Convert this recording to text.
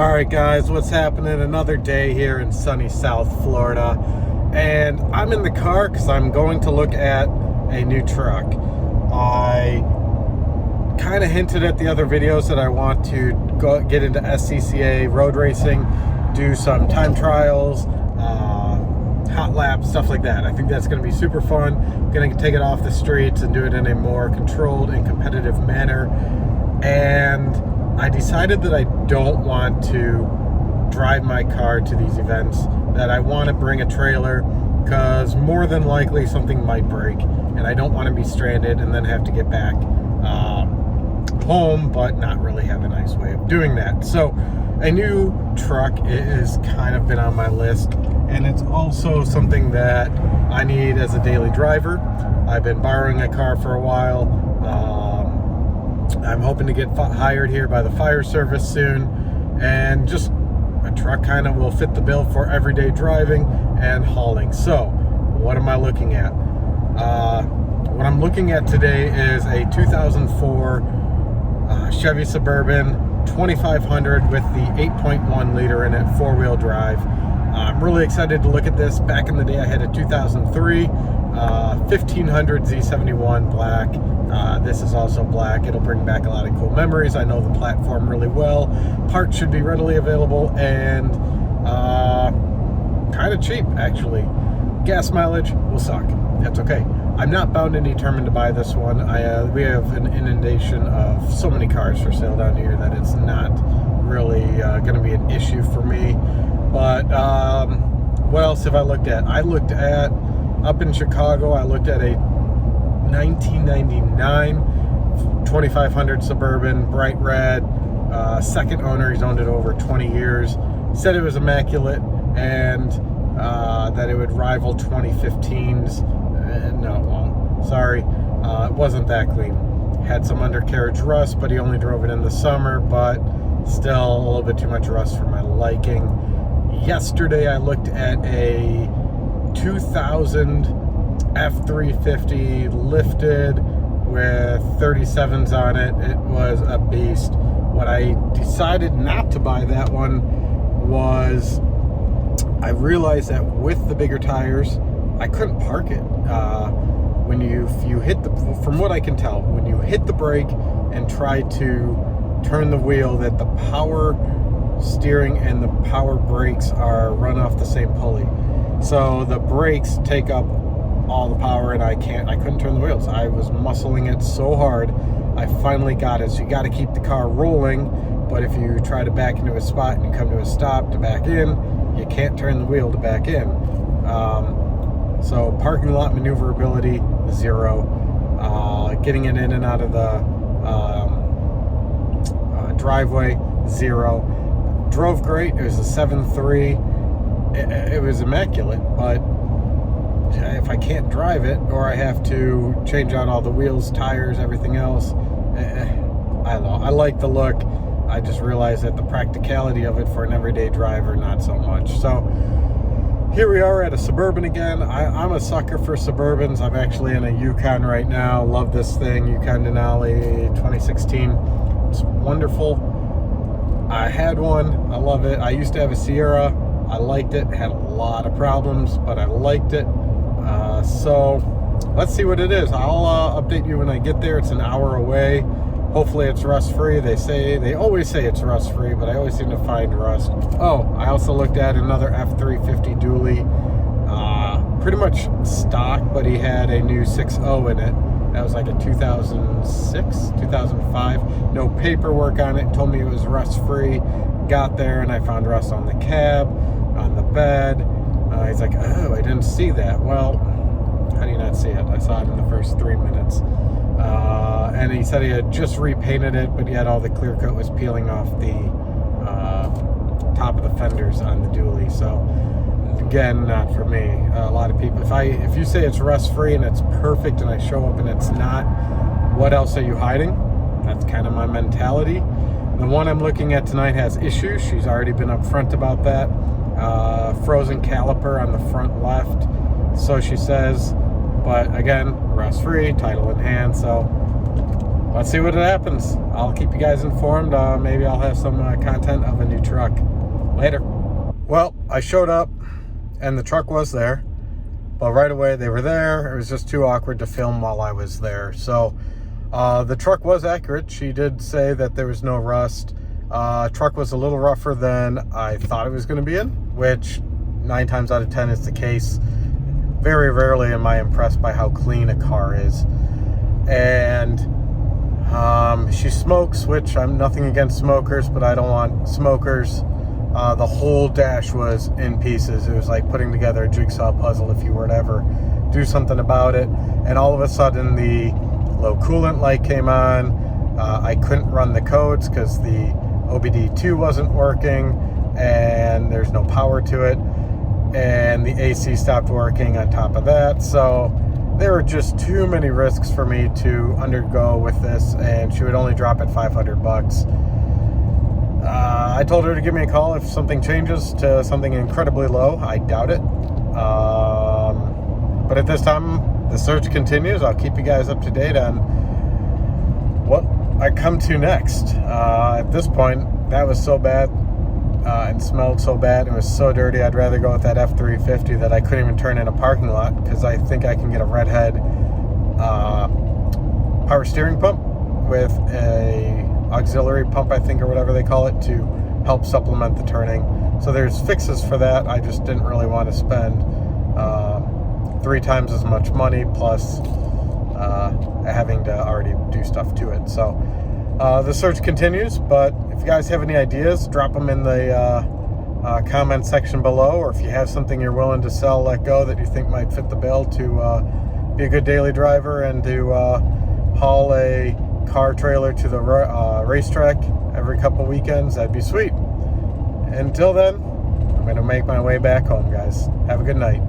All right, guys, what's happening? Another day here in sunny South Florida, and I'm in the car because I'm going to look at a new truck. I kind of hinted at the other videos that I want to get into SCCA road racing, do some time trials, hot laps, stuff like that. I think that's going to be super fun. I'm going to take it off the streets and do it in a more controlled and competitive manner. And I decided that I don't want to drive my car to these events, that I want to bring a trailer because more than likely something might break and I don't want to be stranded and then have to get back home but not really have a nice way of doing that. So a new truck has kind of been on my list, and it's also something that I need as a daily driver. I've been borrowing a car for a while. I'm hoping to get hired here by the fire service soon, and just a truck kind of will fit the bill for everyday driving and hauling. So what am I looking at? What I'm looking at today is a 2004 Chevy Suburban 2500 with the 8.1 liter in it, four-wheel drive. I'm really excited to look at this. Back in the day I had a 2003 1500 Z71 black. This is also black. It'll bring back a lot of cool memories. I know the platform really well. Parts should be readily available and kind of cheap, actually. Gas mileage will suck. That's okay. I'm not bound and determined to buy this one. We have an inundation of so many cars for sale down here that it's not really going to be an issue for me. But what else have I looked at? I looked at, up in Chicago, I looked at a 1999 2500 Suburban, bright red, second owner. He's owned it over 20 years. Said it was immaculate and that it would rival 2015's. No, it won't. Sorry, it wasn't that clean. Had some undercarriage rust, but he only drove it in the summer, but still a little bit too much rust for my liking. Yesterday I looked at a 2000 F350 lifted with 37s on it. It was a beast. What I decided not to buy that one was I realized that with the bigger tires I couldn't park it. When you hit the, from what I can tell, when you hit the brake and try to turn the wheel, that the power steering and the power brakes are run off the same pulley. So the brakes take up all the power and I couldn't turn the wheels. I was muscling it so hard. I finally got it. So you got to keep the car rolling, but if you try to back into a spot and you come to a stop to back in, you can't turn the wheel to back in. So parking lot maneuverability, zero. Getting it in and out of the driveway, zero. Drove great. It was a 7.3. It was immaculate, but if I can't drive it, or I have to change out all the wheels, tires, everything else, I don't know. I like the look. I just realized that the practicality of it for an everyday driver, not so much. So here we are at a Suburban again. I'm a sucker for Suburbans. I'm actually in a Yukon right now. Love this thing, Yukon Denali 2016. It's wonderful. I had one. I love it. I used to have a Sierra. I liked it. Had a lot of problems, but I liked it. So let's see what it is. I'll update you when I get there. It's an hour away. Hopefully it's rust-free. They always say it's rust-free, but I always seem to find rust. Oh, I also looked at another F350 dually. Pretty much stock, but he had a new 6.0 in it. That was like a 2006, 2005. No paperwork on it. Told me it was rust-free. Got there and I found rust on the cab, on the bed. He's like, oh, I didn't see that. Well, how do you not see it? I saw it in the first 3 minutes. And he said he had just repainted it, but yet all the clear coat was peeling off the top of the fenders on the dually. So again, not for me. A lot of people, if you say it's rust-free and it's perfect and I show up and it's not, what else are you hiding? That's kind of my mentality. The one I'm looking at tonight has issues. She's already been upfront about that. Frozen caliper on the front left, so she says, but again, rust-free, title in hand. So let's see what happens. I'll keep you guys informed. Maybe I'll have some content of a new truck later. Well, I showed up and the truck was there, but right away they were there. It was just too awkward to film while I was there. So the truck was accurate. She did say that there was no rust. Truck was a little rougher than I thought it was going to be in, which 9 times out of 10 is the case. Very rarely am I impressed by how clean a car is. And she smokes, which I'm nothing against smokers, but I don't want smokers. The whole dash was in pieces. It was like putting together a jigsaw puzzle if you were to ever do something about it. And all of a sudden the low coolant light came on. I couldn't run the codes because the OBD2 wasn't working and there's no power to it, and the AC stopped working on top of that. So there were just too many risks for me to undergo with this, and she would only drop it $500. I told her to give me a call if something changes to something incredibly low. I doubt it, but at this time the search continues. I'll keep you guys up to date on what I come to next. At this point, that was so bad and smelled so bad. It was so dirty. I'd rather go with that F350 that I couldn't even turn in a parking lot, because I think I can get a Redhead power steering pump with a auxiliary pump, I think, or whatever they call it, to help supplement the turning. So there's fixes for that. I just didn't really want to spend 3 times as much money plus having to already do stuff to it. So the search continues, but if you guys have any ideas, drop them in the comment section below, or if you have something you're willing to sell, let go, that you think might fit the bill to be a good daily driver and to haul a car trailer to the racetrack every couple weekends, that'd be sweet. Until then, I'm going to make my way back home, guys. Have a good night.